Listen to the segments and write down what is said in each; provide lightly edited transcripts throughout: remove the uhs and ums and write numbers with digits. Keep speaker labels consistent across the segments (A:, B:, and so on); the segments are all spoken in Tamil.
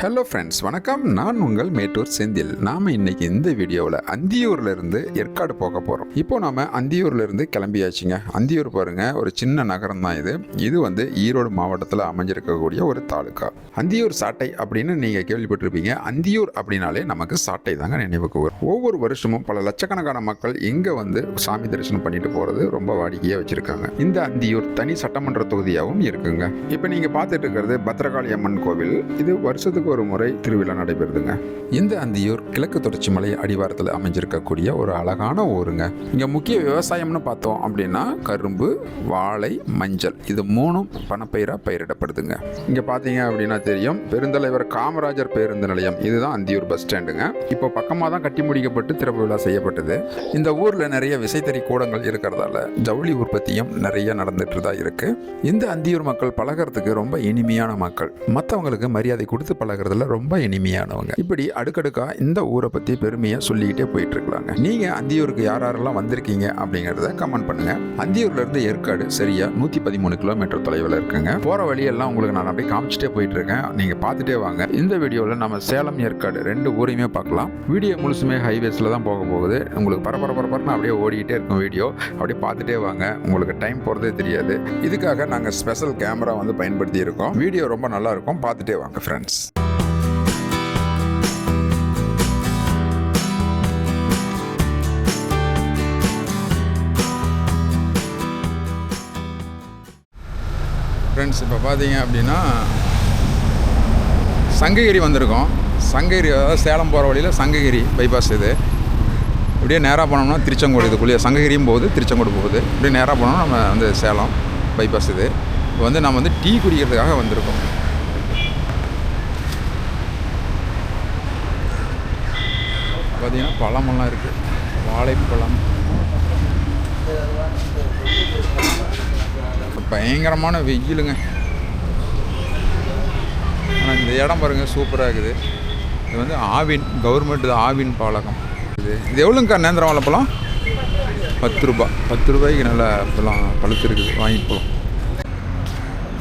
A: ஹலோ ஃப்ரெண்ட்ஸ், வணக்கம். நான் உங்கள் மேட்டூர் செந்தில். நாம் இன்னைக்கு இந்த வீடியோவில் அந்தியூர்லேருந்து ஏற்காடு போக போகிறோம். இப்போ நாம் அந்தியூர்லேருந்து கிளம்பியாச்சுங்க. அந்தியூர் பாருங்கள், ஒரு சின்ன நகரம் தான் இது. இது வந்து ஈரோடு மாவட்டத்தில் அமைஞ்சிருக்கக்கூடிய ஒரு தாலுக்கா. அந்தியூர் சாட்டை அப்படின்னு நீங்கள் கேள்விப்பட்டிருப்பீங்க. அந்தியூர் அப்படின்னாலே நமக்கு சாட்டை தாங்க நினைவுக்கு வரும். ஒவ்வொரு வருஷமும் பல லட்சக்கணக்கான மக்கள் இங்கே வந்து சாமி தரிசனம் பண்ணிட்டு போகிறது ரொம்ப வாடிக்கையாக வச்சுருக்காங்க. இந்த அந்தியூர் தனி சட்டமன்ற தொகுதியாகவும் இருக்குங்க. இப்போ நீங்கள் பார்த்துட்டு இருக்கிறது பத்ரகாளி அம்மன் கோவில். இது வருஷத்துக்கு ஒரு முறை திருவிழா நடைபெறுதுங்க. இந்த அந்தியூர் கிழக்கு தொடர்ச்சி மலை அடிவாரத்தில் அமைஞ்சிருக்கக்கூடிய ஒரு அழகான ஊருங்க. இங்க முக்கிய விவசாயம்னு பார்த்தோம் அப்படின்னா கரும்பு, வாழை, மஞ்சள், இது மூணும் பணப்பயிரா பயிரிடப்படுதுங்க. இங்க பாத்தீங்க அப்படின்னா தெரியும், பெருந்தலைவர் காமராஜர் பேருந்து நிலையம், இதுதான் அந்தியூர் பஸ் ஸ்டாண்டுங்க. இப்போ பக்கமாக தான் கட்டி முடிக்கப்பட்டு திறப்பு விழா செய்யப்பட்டது. இந்த ஊர்ல நிறைய விசைத்தறி கூடங்கள் இருக்கிறதால ஜவுளி உற்பத்தியும் நிறைய நடந்துட்டு தான் இருக்கு. இந்த அந்தியூர் மக்கள் பழகிறதுக்கு ரொம்ப இனிமையான மக்கள். மற்றவங்களுக்கு மரியாதை கொடுத்து பழகிறதுல ரொம்ப இனிமையானவங்க. இப்படி அடுக்கடுக்கா இந்த ஊரை பத்தி பெருமையா சொல்லிக்கிட்டே போயிட்டு இருக்கலாங்க. நீங்க அந்தியூருக்கு யாரெல்லாம் வந்திருக்கீங்க அப்படிங்கறத கமெண்ட் பண்ணுங்க. அந்தியூர்ல இருந்து ஏற்காடு சரியா 113 கிலோமீட்டர் தொலைவில் இருக்குங்க. போற வழியெல்லாம் உங்களுக்கு நான் அப்படியே காமிச்சிட்டே போயிட்டு இருக்கேன். நீங்க பார்த்துட்டே வாங்க. இந்த வீடியோவில் நம்ம சேலம் ஏற்காடு ரெண்டு ஊரையுமே பார்க்கலாம். வீடியோ முழுசுமே ஹைவேஸ்ல தான் போக போகுது. உங்களுக்கு பரபரன்னு அப்படியே ஓடிக்கிட்டே இருக்கும் வீடியோ. அப்படியே பார்த்துட்டே வாங்க. உங்களுக்கு டைம் போறதே தெரியாது. இதுக்காக நாங்கள் ஸ்பெஷல் கேமரா வந்து பயன்படுத்தி இருக்கோம். வீடியோ ரொம்ப நல்லா இருக்கும். பார்த்துட்டே வாங்க ஃப்ரெண்ட்ஸ். ஃப்ரெண்ட்ஸ், இப்போ பார்த்தீங்க அப்படின்னா சங்ககிரி வந்திருக்கோம். சங்ககிரி, அதாவது சேலம் போகிற வழியில் சங்ககிரி பைபாஸ் இது. இப்படியே நேராக போனோம்னா திருச்செங்கோடு, இதுக்குள்ளேயே சங்ககிரியும் போகுது, திருச்செங்கோடு போகுது. இப்படியே நேராக போனோம்னா நம்ம வந்து சேலம் பைபாஸ் இது. இப்போ வந்து நம்ம வந்து டீ குடிக்கிறதுக்காக வந்திருக்கோம். பார்த்தீங்கன்னா பழமெல்லாம் இருக்குது. வாழைப்பழம், பயங்கரமான வெயிலுங்க. ஆனால் இந்த இடம் பாருங்கள், சூப்பராக இருக்குது. இது வந்து ஆவின் கவர்மெண்ட் ஆவின் பாலகம். இது எவ்வளோங்கக்கா நேந்திரம் வாழைப்பழம்? 10 ரூபா. 10 ரூபாய்க்கு நல்லா பழம் பழுத்து இருக்குது, வாங்கிட்டு போகலாம்.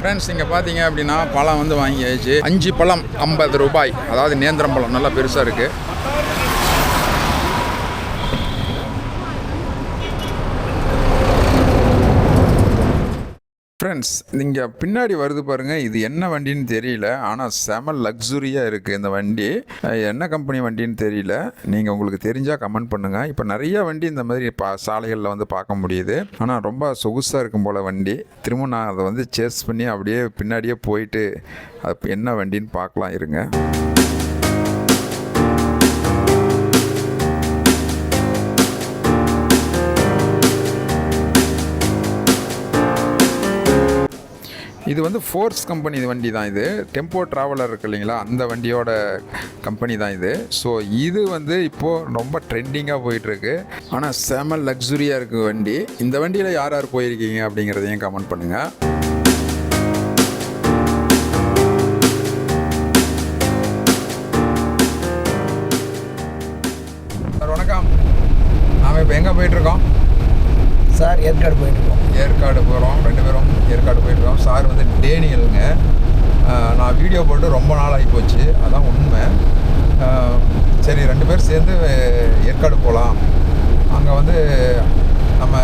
A: ஃப்ரெண்ட்ஸ், இங்கே பார்த்தீங்க அப்படின்னா பழம் வந்து வாங்கியாச்சு. 5 பழம் 50 ரூபாய். அதாவது நேந்திரம் பழம் நல்லா பெருசாக இருக்குது. ஃப்ரெண்ட்ஸ், இங்கே பின்னாடி வருது பாருங்கள், இது என்ன வண்டின்னு தெரியல. ஆனால் செம லக்ஸுரியாக இருக்குது இந்த வண்டி. என்ன கம்பெனி வண்டின்னு தெரியல. நீங்கள் உங்களுக்கு தெரிஞ்சால் கமெண்ட் பண்ணுங்கள். இப்போ நிறைய வண்டி இந்த மாதிரி சாலைகளில் வந்து பார்க்க முடியுது. ஆனால் ரொம்ப சொகுசாக இருக்கும் போல் வண்டி. திரும்ப நான் அதை வந்து சேஸ் பண்ணி அப்படியே பின்னாடியே போயிட்டு அது என்ன வண்டின்னு பார்க்கலாம் இருங்க. இது வந்து ஃபோர்ஸ் கம்பெனி வண்டி தான். இது டெம்போ ட்ராவலர் இருக்கு இல்லைங்களா, அந்த வண்டியோட கம்பெனி தான் இது. ஸோ இது வந்து இப்போது ரொம்ப ட்ரெண்டிங்காக போயிட்டுருக்கு. ஆனால் செம லக்ஸுரியாக இருக்குது வண்டி. இந்த வண்டியில் யார் யார் போயிருக்கீங்க அப்படிங்கிறதையும் கமெண்ட் பண்ணுங்கள். சார் வணக்கம். நாம் இப்போ எங்கே போயிட்டுருக்கோம்
B: சார்? ஏற்காடு போயிட்டுருக்கோம்.
A: ஏற்காடு போகிறோம், 2 பேரும் ஏற்காடு போயிட்டுருக்கோம். சார் வந்து டேனியலுங்க. நான் வீடியோ போட்டு ரொம்ப நாள் ஆகி போச்சு, அதான் உண்மை. சரி, 2 பேர் சேர்ந்து ஏற்காடு போகலாம். அங்கே வந்து நம்ம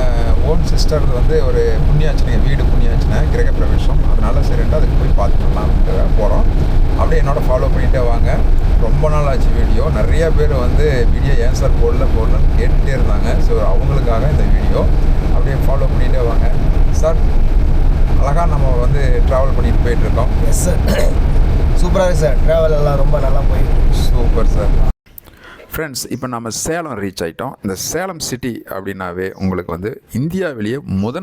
A: ஓன் சிஸ்டர் வந்து ஒரு புண்ணியாச்சனை, வீடு புண்ணியாச்சனை, கிரக பிரவேசம். அதனால சரின்ட்டு அதுக்கு போய் பார்த்துக்கலாம்ட்டு போகிறோம். அப்படியே என்னோட ஃபாலோ பண்ணிகிட்டே வாங்க. ரொம்ப நாள் ஆச்சு வீடியோ. நிறைய பேர் வந்து வீடியோ ஏன் சார் போடலன்னு கேட்டுகிட்டே இருந்தாங்க. ஸோ அவங்களுக்காக இந்த வீடியோ. அப்படியே ஃபாலோ பண்ணிகிட்டே வாங்க. சார், அழகாக நம்ம வந்து ட்ராவல் பண்ணிட்டு போயிட்டுருக்கோம்.
B: எஸ் சார், சூப்பராக இருக்குது சார். ட்ராவல் எல்லாம் ரொம்ப நல்லா போயிட்டு.
A: Super sir. ஃப்ரெண்ட்ஸ், இப்போ நம்ம சேலம் ரீச் ஆகிட்டோம். இந்த சேலம் சிட்டி அப்படின்னாவே உங்களுக்கு வந்து இந்தியாவிலேயே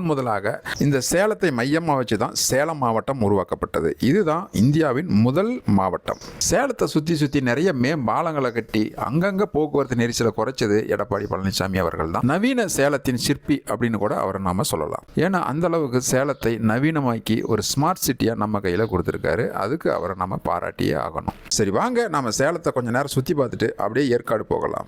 A: முதலாக இந்த சேலத்தை மையமாக வச்சு தான் சேலம் மாவட்டம் உருவாக்கப்பட்டது. இதுதான் இந்தியாவின் முதல் மாவட்டம். சேலத்தை சுற்றி நிறைய மேம்பாலங்களை கட்டி அங்கங்கே போக்குவரத்து நெரிசலை குறைச்சது எடப்பாடி பழனிசாமி அவர்கள் தான். நவீன சேலத்தின் சிற்பி அப்படின்னு கூட அவரை நாம சொல்லலாம். ஏன்னா அந்த அளவுக்கு சேலத்தை நவீனமாக்கி ஒரு ஸ்மார்ட் சிட்டியாக நம்ம கையில் கொடுத்துருக்காரு. அதுக்கு அவரை நம்ம பாராட்டியே ஆகணும். சரி வாங்க, நம்ம சேலத்தை கொஞ்சம் நேரம் சுற்றி பார்த்துட்டு அப்படியே ஏற்காடு போகலாம்.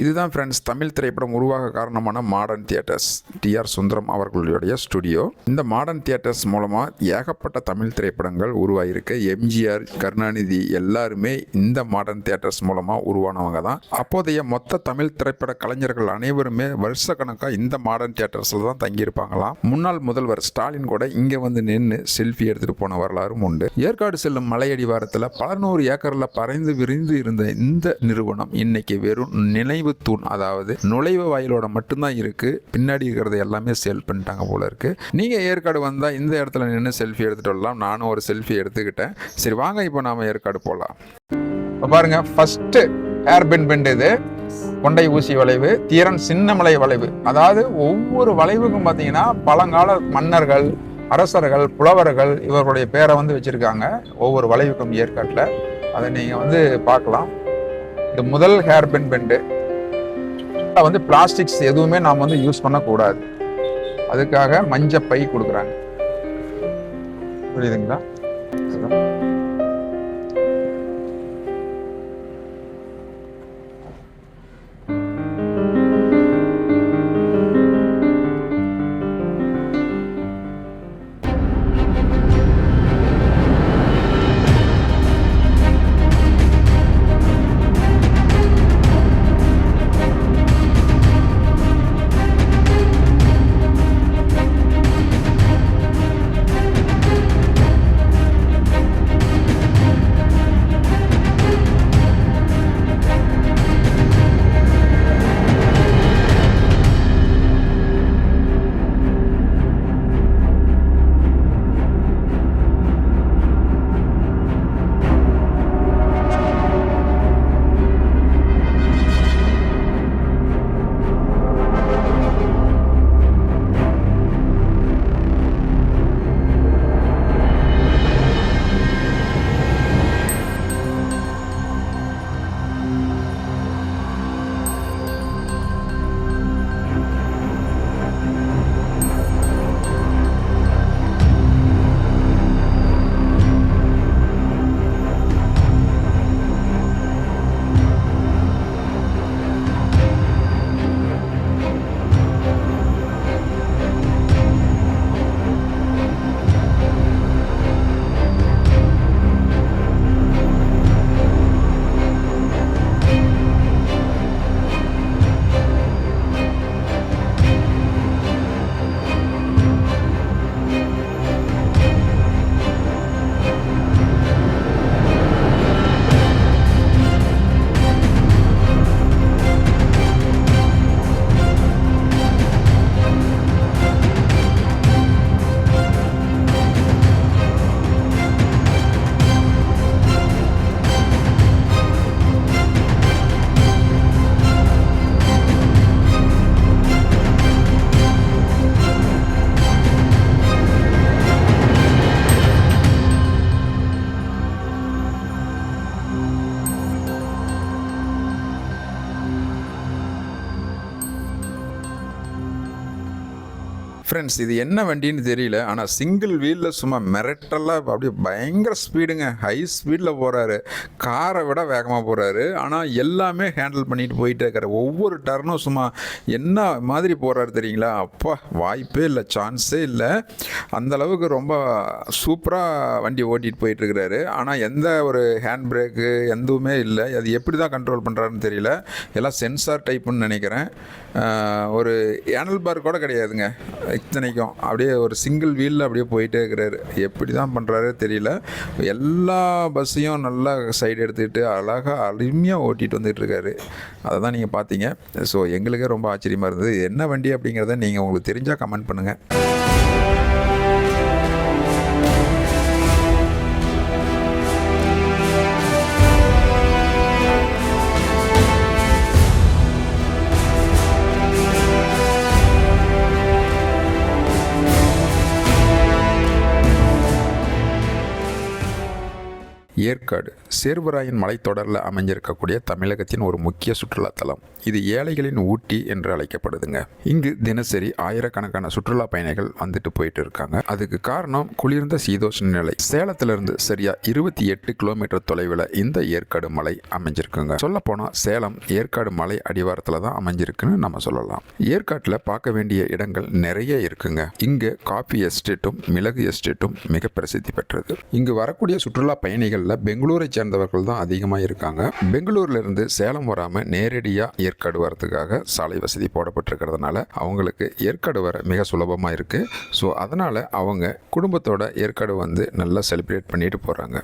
A: இதுதான் ஃப்ரெண்ட்ஸ் தமிழ் திரைப்படம் உருவாக காரணமான மாடர்ன் தியேட்டர்ஸ். டிஆர் சுந்தரம் அவர்களுடைய ஸ்டுடியோ. இந்த மாடர்ன் தியேட்டர்ஸ் மூலமாக ஏகப்பட்ட தமிழ் திரைப்படங்கள் உருவாகிருக்கு. எம்ஜிஆர், கருணாநிதி எல்லாருமே இந்த மாடர்ன் தியேட்டர்ஸ் மூலமாக உருவானவங்க தான். அப்போதைய மொத்த தமிழ் திரைப்பட கலைஞர்கள் அனைவருமே வருஷக்கணக்காக இந்த மாடர்ன் தியேட்டர்ஸில் தான் தங்கியிருப்பாங்களாம். முன்னாள் முதல்வர் ஸ்டாலின் கூட இங்கே வந்து நின்று செல்ஃபி எடுத்துகிட்டு போன வரலாறும் உண்டு. ஏற்காடு செல்லும் மலையடிவாரத்தில் பல நூறு ஏக்கரில் பறைந்து விரிந்து இருந்த இந்த நிறுவனம் இன்னைக்கு வெறும் நினைவு தூண், அதாவது நுழைவு வாயிலோட மட்டும்தான் இருக்கு. பின்னாடி இருக்கிறது எல்லாமே சேல் பண்ணிட்டாங்க போல இருக்கு. நீங்க ஏற்காடு வந்தா இந்த இடத்துல நின்று செல்ஃபி எடுத்துட்டு வரலாம். நானும் ஒரு செல்ஃபி எடுத்துக்கிட்டேன். சரி வாங்க இப்போ நாம ஏற்காடு போகலாம். இப்போ பாருங்க, ஃபர்ஸ்ட் ஏர்பின் பெண்ட் இது. கொண்டை ஊசி வளைவு, தீரன் சின்னமலை வளைவு. அதாவது ஒவ்வொரு வளைவுக்கும் பார்த்தீங்கன்னா பழங்கால மன்னர்கள், அரசர்கள், புலவர்கள் இவர்களுடைய பேரை வந்து வச்சிருக்காங்க ஒவ்வொரு வளைவுக்கும் ஏற்காட்டில். அதை நீங்கள் வந்து பார்க்கலாம். இது முதல் ஹேர்பின் பெண்டு. வந்து பிளாஸ்டிக்ஸ் எதுவுமே நாம் வந்து யூஸ் பண்ணக்கூடாது. அதுக்காக மஞ்சள் பை கொடுக்குறாங்க. புரியுதுங்களா? ஃப்ரெண்ட்ஸ், இது என்ன வண்டின்னு தெரியல. ஆனால் சிங்கிள் வீலில் சும்மா மிரட்டலாக அப்படியே பயங்கர ஸ்பீடுங்க. ஹை ஸ்பீடில் போகிறாரு. காரை விட வேகமாக போகிறாரு. ஆனால் எல்லாமே ஹேண்டில் பண்ணிட்டு போயிட்டே இருக்காரு. ஒவ்வொரு டர்னும் சும்மா என்ன மாதிரி போகிறாரு தெரியுங்களா? அப்பா, வாய்ப்பே இல்லை, சான்ஸே இல்லை. அந்தளவுக்கு ரொம்ப சூப்பராக வண்டி ஓட்டிகிட்டு போயிட்டுருக்கிறாரு. ஆனால் எந்த ஒரு ஹேண்ட் பிரேக்கு எதுவுமே இல்லை. அது எப்படி தான் கண்ட்ரோல் பண்ணுறாருன்னு தெரியல. எல்லாம் சென்சார் டைப்புன்னு நினைக்கிறேன். ஒரு ஏனல் பார் கூட கிடையாதுங்க. இத்தனைக்கும் அப்படியே ஒரு சிங்கிள் வீலில் அப்படியே போயிட்டே இருக்கிறாரு. எப்படி தான் பண்ணுறாரு தெரியல. எல்லா பஸ்ஸையும் நல்லா சைடு எடுத்துக்கிட்டு அழகாக அருமையாக ஓட்டிகிட்டு வந்துட்டுருக்காரு. அதை தான் நீங்கள் பார்த்தீங்க. ஸோ எங்களுக்கே ரொம்ப ஆச்சரியமாக இருந்தது. என்ன வண்டி அப்படிங்கிறத நீங்கள் உங்களுக்கு தெரிஞ்சால் கமெண்ட் பண்ணுங்கள். ஏற்காடு சேர்வராயன் மலைத்தொடரில் அமைஞ்சிருக்கக்கூடிய தமிழகத்தின் ஒரு முக்கிய சுற்றுலாத்தலம். இது ஏழைகளின் ஊட்டி என்று அழைக்கப்படுதுங்க. இங்கு தினசரி ஆயிரக்கணக்கான சுற்றுலா பயணிகள் வந்துட்டு போயிட்டு இருக்காங்க. அதுக்கு காரணம் குளிர்ந்த சீதோஷ்ண நிலை. சேலத்திலிருந்து சரியா 28 கிலோமீட்டர் தொலைவில் இந்த ஏற்காடு மலை அமைஞ்சிருக்குங்க. சொல்ல போனா சேலம் ஏற்காடு மலை அடிவாரத்தில் தான் அமைஞ்சிருக்குன்னு நம்ம சொல்லலாம். ஏற்காட்டில் பார்க்க வேண்டிய இடங்கள் நிறைய இருக்குங்க. இங்க காபி எஸ்டேட்டும் மிளகு எஸ்டேட்டும் மிக பிரசித்தி பெற்றது. இங்கு வரக்கூடிய சுற்றுலா பயணிகள் பெங்களூரை சேர்ந்தவர்கள் தான் அதிகமாக இருக்காங்க. பெங்களூர்ல இருந்து சேலம் வராம நேரடியா ஏற்காடு வரதுக்காக சாலை வசதி போடப்பட்டிருக்கிறதுனால அவங்களுக்கு ஏற்காடு வர மிக சுலபமா இருக்கு. ஸோ அதனால அவங்க குடும்பத்தோட ஏற்காடு வந்து நல்லா செலிப்ரேட் பண்ணிட்டு போறாங்க.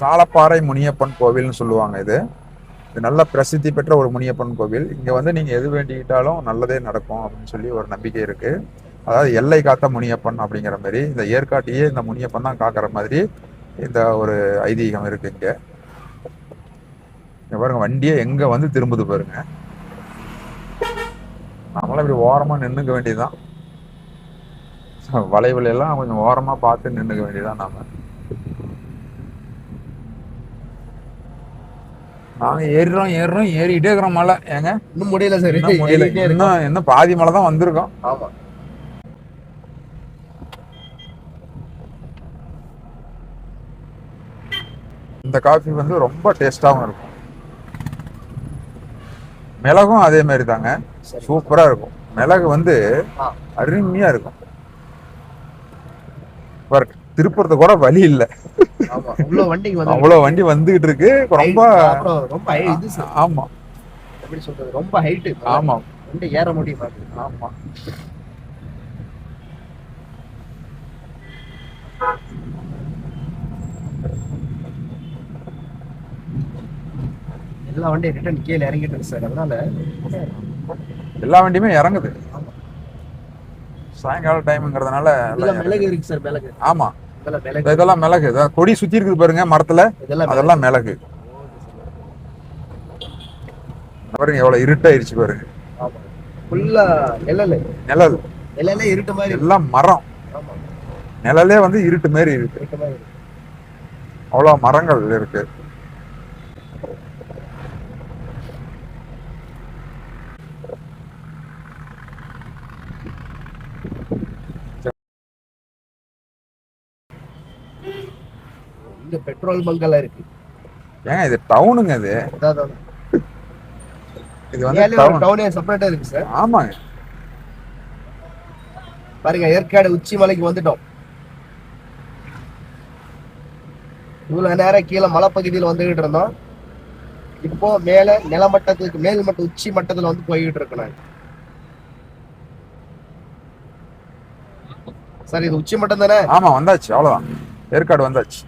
A: சாலப்பாறை முனியப்பன் கோவில்னு சொல்லுவாங்க. இது நல்ல பிரசித்தி பெற்ற ஒரு முனியப்பன் கோவில். இங்க வந்து நீங்க எது வேண்டிக்கிட்டாலும் நல்லதே நடக்கும் அப்படின்னு சொல்லி ஒரு நம்பிக்கை இருக்கு. அதாவது எல்லை காத்த முனியப்பன் அப்படிங்கிற மாதிரி இந்த ஏற்காட்டையே இந்த முனியப்பன் தான் காக்கிற மாதிரி இந்த ஒரு ஐதீகம் இருக்கு. இங்க பாருங்க, வண்டியை எங்க வந்து திரும்புது பாருங்க. நம்மளாம் இப்படி ஓரமா நின்னுக்க வேண்டியதுதான். வளைவுல எல்லாம் கொஞ்சம் ஓரமா பார்த்து நின்னுக்க வேண்டியதான். நாங்க ஏறிட்டே இருக்கிறோம். மலை ஏங்க
B: இன்னும் முடியல சார்.
A: இன்னும் பாதி மலை தான் வந்திருக்கோம்.
B: ஆமா,
A: இந்த காஃபி வந்து ரொம்ப டேஸ்டாவும் இருக்கும். மிளகும் அதே மாதிரி தாங்க, சூப்பரா இருக்கும். மிளகு வந்து அருமையா இருக்கும். திருப்புறது கூட வழி இல்லை. அவ்வளவு வண்டி வந்துகிட்டு இருக்கு. ரொம்ப ஆமா,
B: எப்படி சொல்றது, ரொம்ப ஹைட்.
A: ஆமா,
B: வண்டி ஏற முடியும்.
A: ஆமா.
B: எல்லா வண்டியும் ரிட்டர்ன் கீழே இறங்கிட்டு இருக்கு சார். அதனால
A: எல்லா வண்டியுமே இறங்குது. சாயங்கால டைம்ங்கிறதுனால
B: மிளகு இருக்கு சார். மிளகு,
A: ஆமா, இதெல்லாம் மிளகு. கொடி சுத்தி இருக்குது பாருங்க மரத்துல, அதெல்லாம் மிளகு. பாருங்க எவ்வளவு இருட்டாயிருச்சு பாருங்க.
B: நிழலே இருட்டு மாதிரி,
A: எல்லாம் மரம். நிழலே வந்து இருட்டு மாதிரி இருக்கு. அவ்வளவு மரங்கள் இருக்கு.
B: பெட்ரோல் பங்க் எல்லாம் இருக்கு.
A: ஏங்க இது டவுனுங்க. இது வந்து
B: டவுனே செப்பரேட்டா இருக்கு சார்.
A: ஆமாங்க.
B: பாருங்க, ஏற்காடு உச்சி மலைக்கு வந்துட்டோம். இவ்வளவு நேரம் கீழே மலைப்பகுதியில் வந்துகிட்டு இருந்தோம். இப்போ மேல நிலமட்டத்துக்கு மேல் மட்ட உச்சி மட்டத்துல வந்து போய்கிட்டு இருக்கணும் சார். இது உச்சி மட்டம் தானே?
A: ஆமா, வந்தாச்சு. அவ்வளவுதான், ஏற்காடு வந்தாச்சு.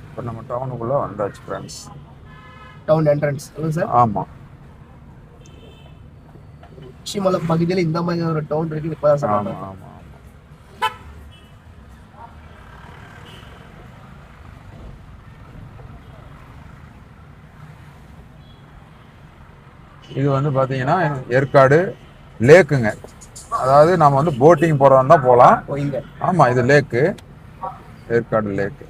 A: இப்போ நம்ம டவுனுக்குள்ள வந்தாச்சு ஃப்ரெண்ட்ஸ்.
B: Down entrance sir.
A: ஆமா,
B: உச்சிமலை பகுதியில் இந்த மாதிரி ஒரு டவுன் இருக்கு. இப்பதான் சார்.
A: ஆமா ஆமா. இது வந்து பார்த்தீங்கன்னா ஏற்காடு லேக்குங்க. அதாவது நம்ம வந்து போட்டிங் போகிறதா தான் போகலாம்.
B: இங்க
A: ஆமாம், இது லேக்கு, ஏற்காடு லேக்கு.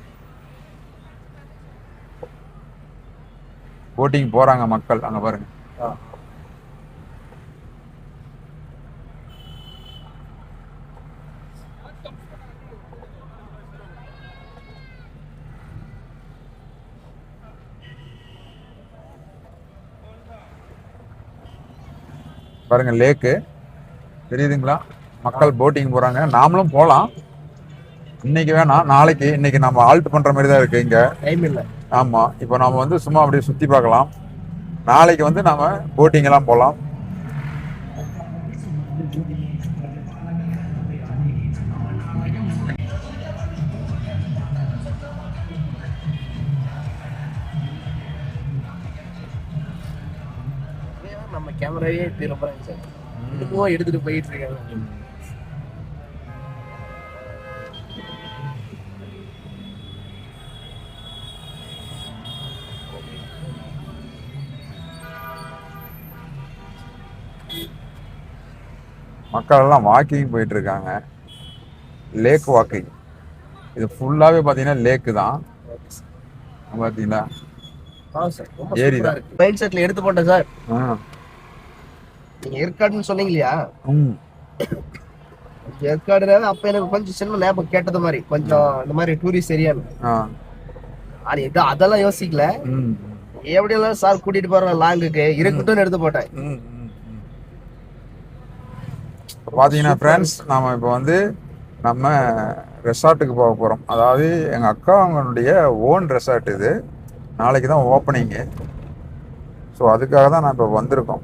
A: போட்டிங் போகிறாங்க மக்கள், அங்கே பாருங்க. பாருங்க லேக்கு தெரியுதுங்களா? மக்கள் போட்டிங் போறாங்க, நாமளும் போகலாம். இன்னைக்கு வேணாம், நாளைக்கு. இன்னைக்கு நம்ம ஆல்ட் பண்ற மாதிரி தான் இருக்கு இங்க,
B: டைம் இல்லை.
A: ஆமா, இப்போ நாம வந்து சும்மா அப்படியே சுத்தி பார்க்கலாம். நாளைக்கு வந்து நாம போட்டிங் எல்லாம் போகலாம்.
B: நம்ம கேமராவே திரும்புறாங்க சார், இதுவும் எடுத்துட்டு போயிட்டு இருக்காங்க.
A: மக்கள் எல்லாம் வாக்கிங் போயிட்டு இருக்காங்க, லேக் வாக்கிங். இது ஃபுல்லாவே பாத்தீங்கன்னா லேக்கு தான், பாத்தீங்களா? ஏரி தான்.
B: மைண்ட் செட்ல எடுத்து போட்டேன் சார். நீங்க ஏற்காடுன்னு சொன்னீங்க இல்லையா? ஏற்காடுனால அப்ப எனக்கு கொஞ்சம் சின்ன ஞாபகம் கேட்டது மாதிரி, கொஞ்சம் இந்த மாதிரி டூரிஸ்ட் ஏரியான்னு. ஆனா இது அதெல்லாம் யோசிக்கல, எப்படி எல்லாம் சார் கூட்டிட்டு போற லாங்குக்கு இருக்கட்டும்னு எடுத்து போட்டேன்.
A: பாத்தீங்கன்னா ஃப்ரெண்ட்ஸ், நாம இப்போ வந்து நம்ம ரெசார்ட்டுக்கு போக போறோம். அதாவது எங்க அக்கா அவங்களுடைய ஓன் ரெசார்ட் இது. நாளைக்கு தான் ஓப்பனிங்கு. ஸோ அதுக்காக தான் நான் இப்போ வந்திருக்கோம்.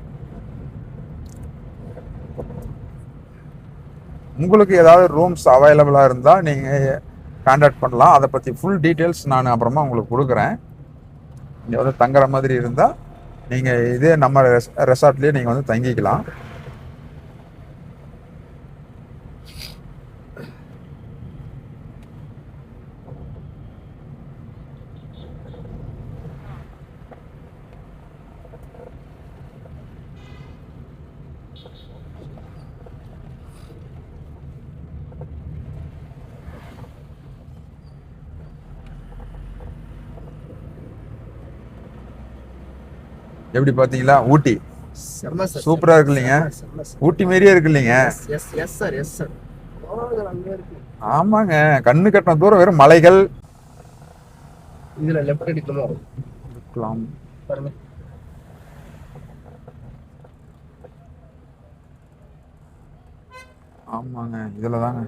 A: உங்களுக்கு ஏதாவது ரூம்ஸ் அவைலபிளாக இருந்தால் நீங்கள் கான்டாக்ட் பண்ணலாம். அதை பற்றி ஃபுல் டீட்டெயில்ஸ் நான் அப்புறமா உங்களுக்கு கொடுக்குறேன். நீங்கள் வந்து தங்குற மாதிரி இருந்தால் நீங்கள் இதே நம்ம ரெசார்ட்லேயே நீங்கள் வந்து தங்கிக்கலாம். எப்படி பார்த்தீங்களா? ஊட்டி சூப்பரா இருக்கு இல்லைங்க? ஊட்டி மாரியே இருக்கு இல்லைங்க? ஆமாங்க, கண்ணு கட்டின தூரம் வெறும் மலைகள்.
B: இதுல லெஃப்ட் எடுக்கலாம் பாருங்க.
A: ஆமாங்க, இதுல தாங்க,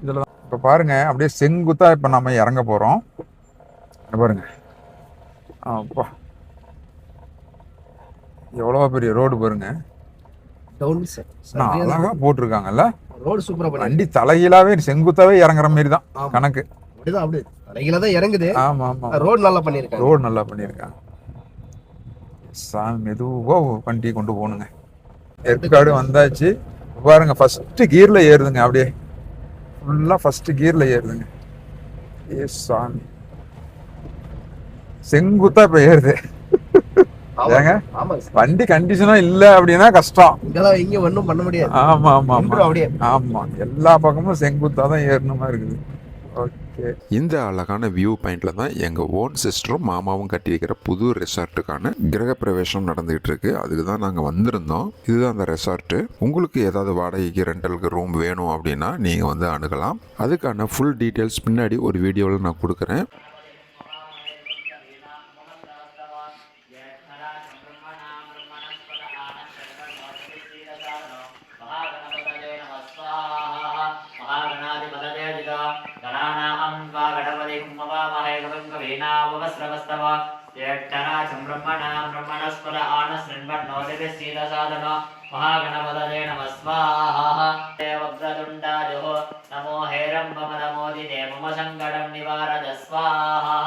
A: இதுல தான். இப்ப பாருங்க, அப்படியே செங்குத்தா இப்ப நம்ம இறங்க போறோம். பாருங்க, அப்பா எவ்வளவு பெரிய ரோடு பாருங்க. அழகா போட்டிருக்காங்கல்ல
B: ரோடு, சூப்பரா.
A: வண்டி தலைகீழாவே செங்குத்தாவே இறங்குற மாதிரி தான் கணக்கு.
B: அப்படியே தலைகீழா தான் இறங்குது.
A: ஆமா ஆமா,
B: ரோடு நல்லா பண்ணிருக்காங்க.
A: ரோடு நல்லா பண்ணிருக்காங்க. மெதுவா வண்டி கொண்டு போகணுங்க. ஏற்காடு வந்தாச்சு. பாருங்க, ஃபர்ஸ்ட் கியர்ல ஏறுதுங்க, அப்படியே ஃபுல்லா ஃபர்ஸ்ட் கியர்ல ஏறுதுங்க. ஏ சாமி, செங்குத்தா இப்ப ஏறுது. ஏங்க, வண்டி கண்டிஷனா இல்ல அப்படின்னா கஷ்டம்.
B: இங்க ஒண்ணும் பண்ண முடியாது.
A: ஆமா ஆமா ஆமா, ஆமா, எல்லா பக்கமும் செங்குத்தா தான் ஏறணுமா இருக்குது. ஓகே, இந்த அழகான வியூ பாயிண்ட்ல தான் எங்க ஓன் சிஸ்டரும் மாமாவும் கட்டி வைக்கிற புது ரெசார்ட்டுக்கான கிரக பிரவேசம் நடந்துகிட்டு இருக்கு. அதுக்கு தான் நாங்க வந்திருந்தோம். இதுதான் அந்த ரெசார்ட். உங்களுக்கு ஏதாவது வாடகைக்கு ரெண்டலுக்கு ரூம் வேணும் அப்படின்னா நீங்க வந்து அணுகலாம். அதுக்கான ஃபுல் டீட்டெயில்ஸ் பின்னாடி ஒரு வீடியோவில் நான் கொடுக்குறேன்.
C: महागणपतये नमः स्वाहा देवव्रतुण्डायो नमो हेरम्बमदमोदिते मम सङ्कटं निवारय स्वाहा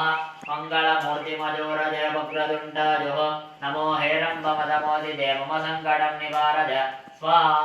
C: मङ्गलमूर्तिमजोरजय वक्रतुण्डायो नमो हेरम्बमदमोदिते मम सङ्कटं निवारय स्वाहा.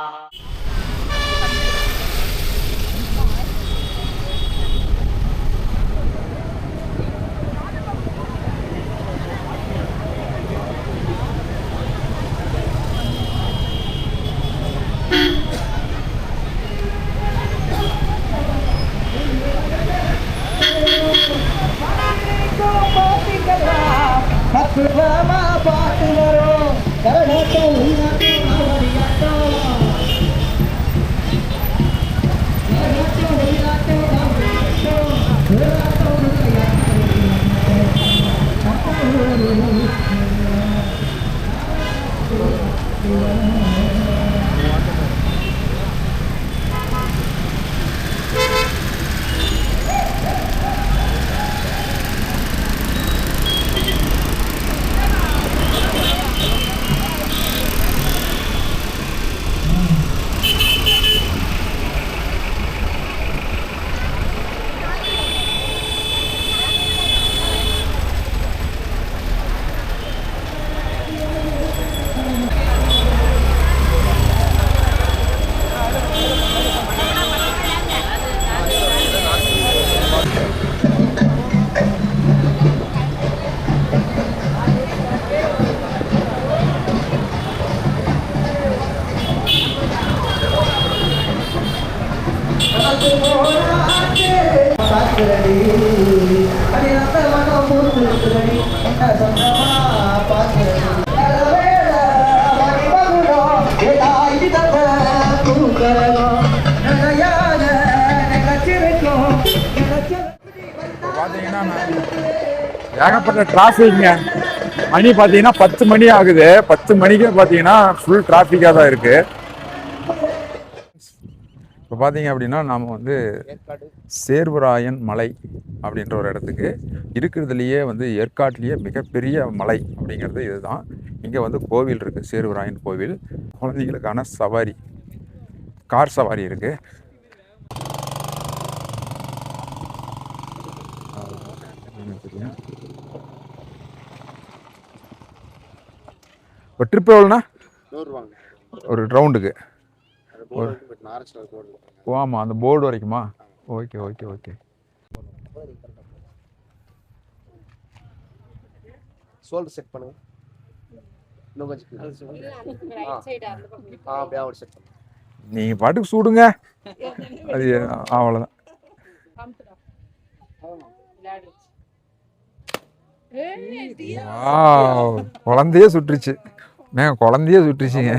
A: பார்த்தீங்கன்னா ஏகப்பட்ட டிராஃபிக்ங்க. மணி பார்த்தீங்கன்னா 10 மணி ஆகுது. 10 மணிக்கு பார்த்தீங்கன்னா ஃபுல் டிராஃபிக்காக தான் இருக்கு. இப்போ பார்த்தீங்க அப்படின்னா நாம் வந்து சேர்வராயன் மலை அப்படின்ற ஒரு இடத்துக்கு இருக்கிறதுலையே வந்து ஏற்காட்டிலேயே மிகப்பெரிய மலை அப்படிங்கிறது இதுதான். இங்கே வந்து கோவில் இருக்குது, சேர்வராயன் கோவில். குழந்தைங்களுக்கான சவாரி, கார் சவாரி இருக்குது. இப்போ ட்ரிப் எவ்வளோண்ணா? ஒரு ரவுண்டுக்கு ஆமாம், அந்த போர்டு வரைக்குமா? Okay okay okay.
B: Shoulder set பண்ணுங்க. இன்னும் கொஞ்சம்
A: நீங்கள் பாட்டுக்கு சூடுங்க, அது அவ்வளோதான். குழந்தையே சுட்டுருச்சு, குழந்தையே சுட்டுருச்சுங்க.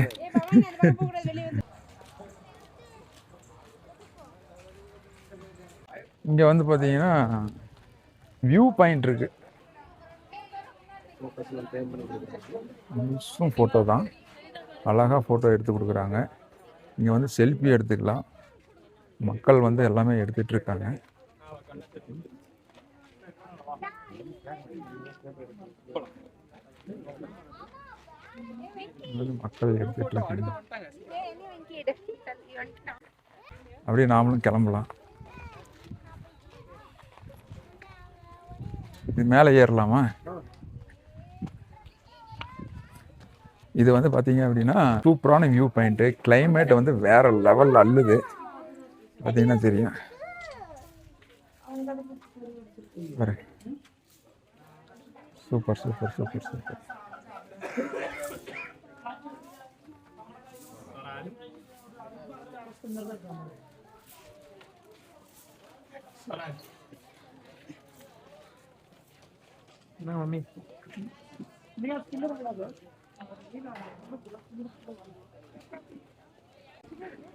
A: இங்கே வந்து பார்த்தீங்கன்னா வியூ பாயிண்ட் இருக்கு. ஃபோட்டோ தான், அழகாக ஃபோட்டோ எடுத்து கொடுக்குறாங்க. இங்கே வந்து செல்ஃபி எடுத்துக்கலாம். மக்கள் வந்து எல்லாமே எடுத்துட்டு இருக்காங்க. மக்கள் எடுத்துட்டு இருக்காங்க. அப்படியே நாமளும் கிளம்பலாம். இது மேலே ஏறலாமா? இது வந்து பார்த்தீங்க அப்படின்னா சூப்பரான வியூ பாயிண்ட்டு. கிளைமேட் வந்து வேற லெவலில் அள்ளுது, பார்த்தீங்கன்னா தெரியும். Super super super super.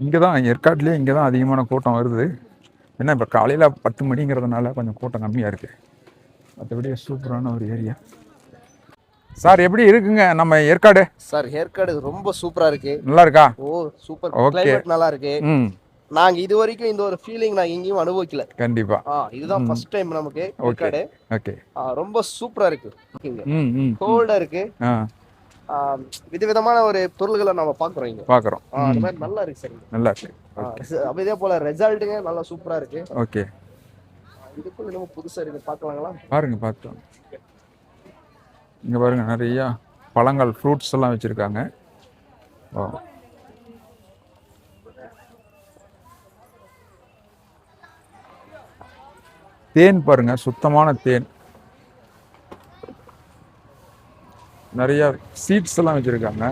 A: இங்கே தான் ஏற்காட்டிலே இங்கே தான் அதிகமான கூட்டம் வருது. ஏன்னா இப்போ காலையில் 10 மணிங்கிறதுனால கொஞ்சம் கூட்டம் கம்மியாக இருக்குது. மற்றபடி சூப்பரான ஒரு ஏரியா. சார் எப்படி இருக்குங்க நம்ம ஏற்காடு?
B: சார் ஏற்காடு ரொம்ப சூப்பரா இருக்கு.
A: நல்லா இருக்கா?
B: ஓ சூப்பர், கிளைமேட் நல்லா இருக்கு. நாங்க இது வரைக்கும் இந்த ஒரு ஃபீலிங் நான் எங்கேயும் அனுபவிக்கல.
A: கண்டிப்பா
B: இதுதான் ஃபர்ஸ்ட் டைம் நமக்கு ஏற்காடு.
A: ஓகே,
B: ரொம்ப சூப்பரா இருக்கு. கோல்டா இருக்கு. விதவிதமான ஒரு பொருள்களை நம்ம பாக்குறோம் இங்க. பாக்குறோம், அந்த மாதிரி நல்லா இருக்கு சார். நல்லா இருக்கு. இதே போல ரிசல்ட்டுங்க நல்லா சூப்பரா இருக்கு. ஓகே, இதுக்குள்ள நம்ம புதுசா இருக்கு, பார்க்கலாங்களா? பாருங்க, பார்த்தோம். இங்க பாருங்க, நிறைய பழங்கள், ஃப்ரூட்ஸ் எல்லாம் வச்சிருக்காங்க. தேன் பாருங்க, சுத்தமான தேன். நிறைய சீட்ஸ் எல்லாம் வச்சிருக்காங்க.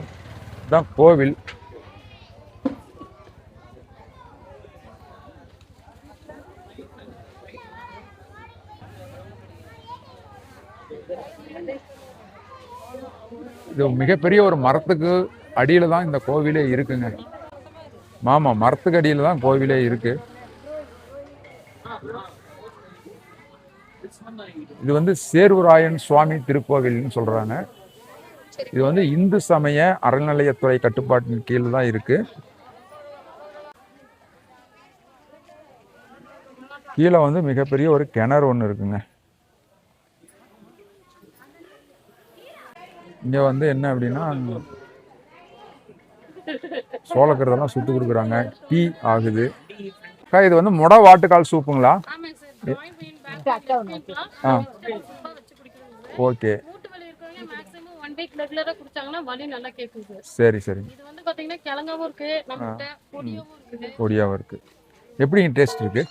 B: இதுதான் கோவில்.
A: இது மிகப்பெரிய ஒரு மரத்துக்கு அடியில் தான் இந்த கோவிலே இருக்குங்க. ஆமாம், மரத்துக்கு அடியில் தான் கோவிலே இருக்கு. இது வந்து சேர்வராயன் சுவாமி திருக்கோவில்னு சொல்றாங்க. இது வந்து இந்து சமய அறநிலையத்துறை கட்டுப்பாட்டின் கீழ் தான் இருக்கு. கீழே வந்து மிகப்பெரிய ஒரு கிணறு ஒன்று இருக்குங்க. இங்க வந்து என்ன அப்படின்னா சோளக்கருதெல்லாம் சுட்டு கொடுக்குறாங்க. டீ ஆகுது. அக்கா, இது வந்து முட வாட்டுக்கால் சூப்புங்களா? ஓகே, சரி சரி. பொடியாவும் இருக்கு. எப்படி டேஸ்ட் இருக்கு?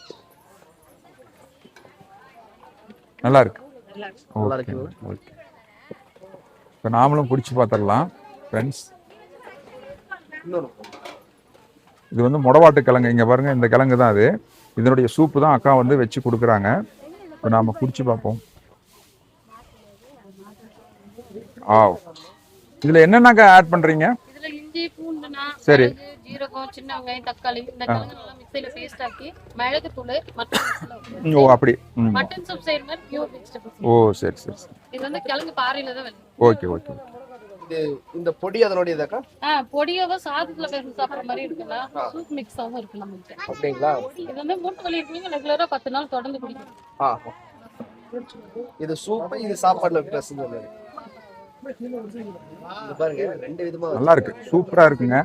A: நல்லா இருக்கு. Okay okay. இப்போ நாமளும் குடிச்சு பார்த்துடலாம் ஃப்ரெண்ட்ஸ். இது வந்து முடவாட்டு கிழங்கு. இங்கே பாருங்க, இந்த கிழங்கு தான் அது. இதனுடைய சூப்பு தான் அக்கா வந்து வச்சு கொடுக்குறாங்க. இப்போ நாம் குடிச்சு பார்ப்போம். இதில் என்னென்னக்கா ஆட் பண்ணுறீங்க?
D: இஞ்சி, பூண்டுனா,
A: சரி,
D: ஜீரகம், சின்ன வெங்காயம், தக்காளி, இந்த கிழங்கு நல்லா மிக்ஸில பேஸ்ட் ஆக்கி மிளகு தூள், மட்டன்
A: ஓ அப்படி
D: மட்டன் சூப் செய்யற மாதிரி பியூர் வெஜிடபிள்ஸ்.
A: ஓ சரி சரி.
D: இது வந்து கிழங்கு பாறையில தான் வெல்லும்.
A: Okay okay.
B: இந்த பொடி அதனுடைய இதக்கா?
D: பொடியாவ சாதத்துல பேசி சாப்பிடுற மாதிரி இருக்குல்ல, சூப் மிக்ஸாவும் இருக்கு நம்மகிட்ட.
B: அப்படிங்களா?
D: இது வந்து மூட்டு வலி இருக்கீங்க ரெகுலரா 10 நாள் தொடர்ந்து குடிக்கணும்.
B: இது சூப், இது சாப்பாடுல பிரச்சனை. பாருங்க, ரெண்டு விதமா
A: நல்லா இருக்கு. சூப்பரா இருக்குங்க.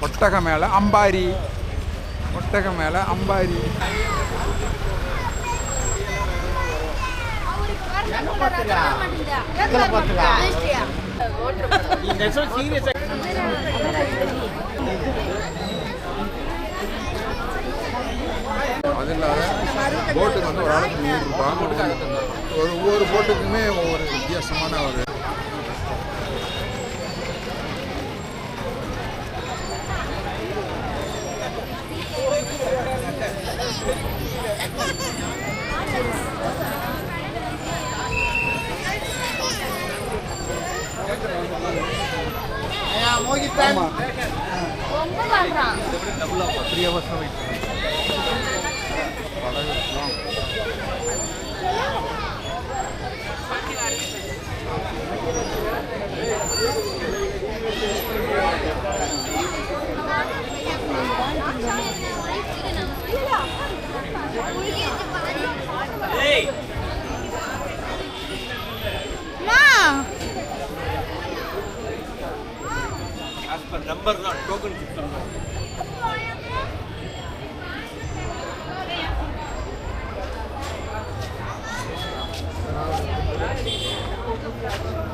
A: ஒட்டக மேல அம்பாரி, ஒட்டக மேல அம்பாரி. அது இல்லாத போட்டுக்கு வந்து ஒரு ஆளுக்கு 100 ரூபாய். ஒவ்வொரு போட்டுக்குமே ஒவ்வொரு வித்தியாசமான ஒரு
E: நம்பர் தான் டோக்கன்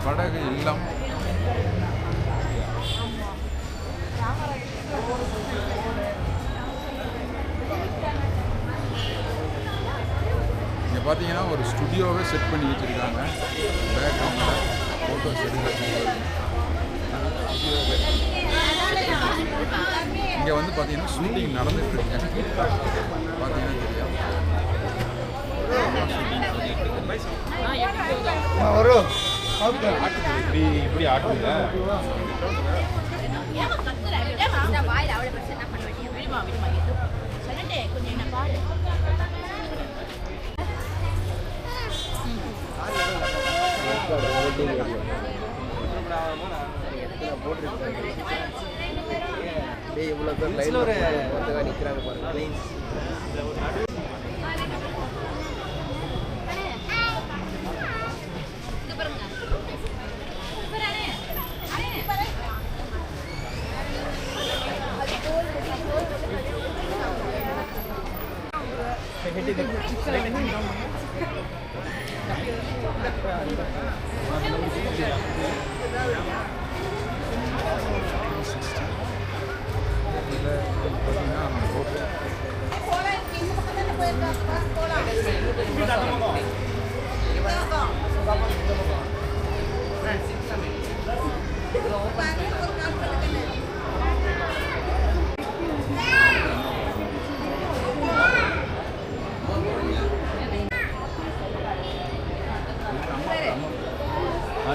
A: படகு இல்லம். இங்கே பார்த்தீங்கன்னா ஒரு ஸ்டுடியோவே செட் பண்ணி வச்சுருக்காங்க. பேக்ரவுண்டில் ஃபோட்டோஸ் எடுக்கிறது. இங்கே வந்து பார்த்தீங்கன்னா ஷூட்டிங் நடந்துட்டு இருக்கு. பார்த்தீங்கன்னா தெரியும்.
B: வரும்.
F: இப்படி ஆட்டுங்க.
B: இவ்வளோ பேர் லைனில் நிற்கிறாங்க பாருங்க.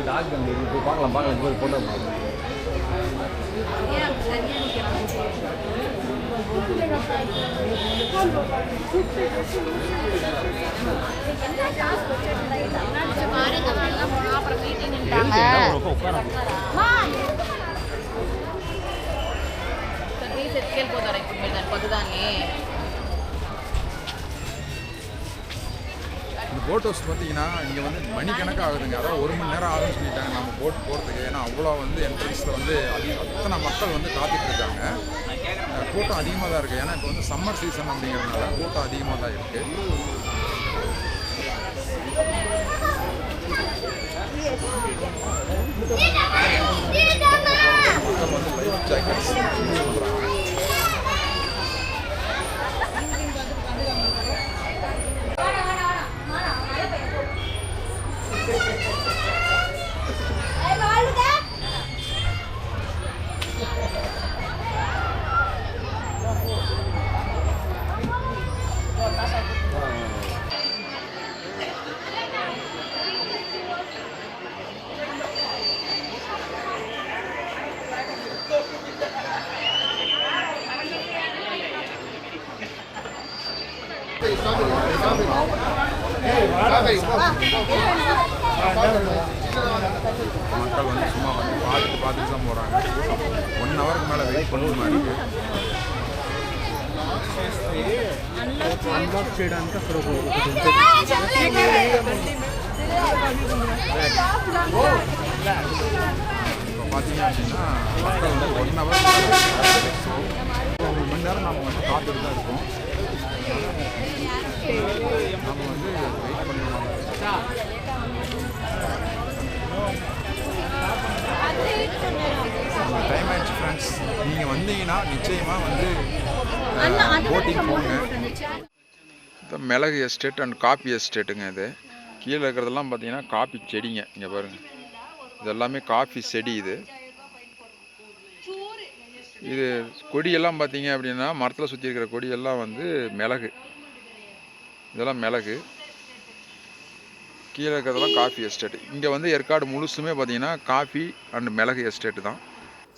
B: டாக் அங்கே இப்போ பார்க்கலாம் இப்போ ஒரு ஃபோட்டோ
A: இந்த போட் ஹவுஸ் பார்த்தீங்கன்னா இங்கே வந்து மணிக்கணக்காக ஆகுதுங்க. அதாவது 1 மணி நேரம் ஆகுதுன்னு சொல்லிட்டாங்க நம்ம போட் போகிறதுக்கு. ஏன்னா அவ்வளோ வந்து என்ட்ரன்ஸில் வந்து அத்தனை மக்கள் வந்து காத்துட்டு இருக்காங்க. கூட்டம் அதிகமாக தான் இருக்குது. ஏன்னா இப்போ வந்து சம்மர் சீசன் அப்படிங்கிறதுனால கூட்டம் அதிகமாக தான் இருக்குது. மக்கள் வந்து லைஃப் ஜாக்கெட்ஸ் சொல்கிறாங்க. மக்கள் வந்து சும்மா வந்து பார்த்துட்டு தான் போகிறாங்க. 1 ஹவருக்கு மேலே வெயிட் பண்ணுற மாதிரி இருக்குது.
B: అన్లాక్ చేయడానికి అక్కడ
A: இப்போ பார்த்தீங்க அப்படின்னா மக்கள் வந்து 1 ஹவர் 1 மணி நேரம் நம்ம வந்து காத்துட்டு தான் இருக்கோம். நம்ம வந்து வெயிட் பண்ணுவோம். டைம் ஆயிடுச்சு ஃப்ரெண்ட்ஸ். நீங்கள் வந்தீங்கன்னா நிச்சயமாக வந்து போட்டிங் போங்க. இந்த மிளகு எஸ்டேட் அண்ட் காஃபி எஸ்டேட்டுங்க. இது கீழே இருக்கிறதெல்லாம் பார்த்தீங்கன்னா காஃபி செடிங்க. இங்கே பாருங்கள், இது எல்லாமே காஃபி செடி. இது கொடியெல்லாம் பார்த்தீங்க அப்படின்னா மரத்தில் சுற்றி இருக்கிற கொடியெல்லாம் வந்து மிளகு. இதெல்லாம் மிளகு. கீழே இருக்கிறதெல்லாம் காஃபி எஸ்டேட். இங்கே வந்து ஏற்காடு முழுசுமே பார்த்தீங்கன்னா காஃபி அண்ட் மிளகு எஸ்டேட்டு தான்.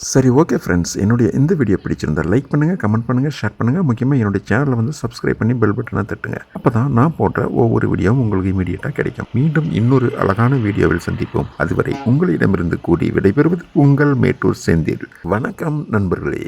G: சரி, ஓகே ஃப்ரெண்ட்ஸ், என்னுடைய இந்த வீடியோ பிடிச்சிருந்தா லைக் பண்ணுங்கள், கமெண்ட் பண்ணுங்கள், ஷேர் பண்ணுங்கள். முக்கியமாக என்னுடைய சேனலை வந்து சப்ஸ்கிரைப் பண்ணி பெல் பட்டனை தட்டுங்க. அப்போ தான் நான் போடுற ஒவ்வொரு வீடியோவும் உங்களுக்கு இமீடியட்டாக கிடைக்கும். மீண்டும் இன்னொரு அழகான வீடியோவில் சந்திப்போம். அதுவரை உங்களிடமிருந்து கூடி விடைபெறுவது உங்கள் மேட்டூர் செந்தில். வணக்கம் நண்பர்களே.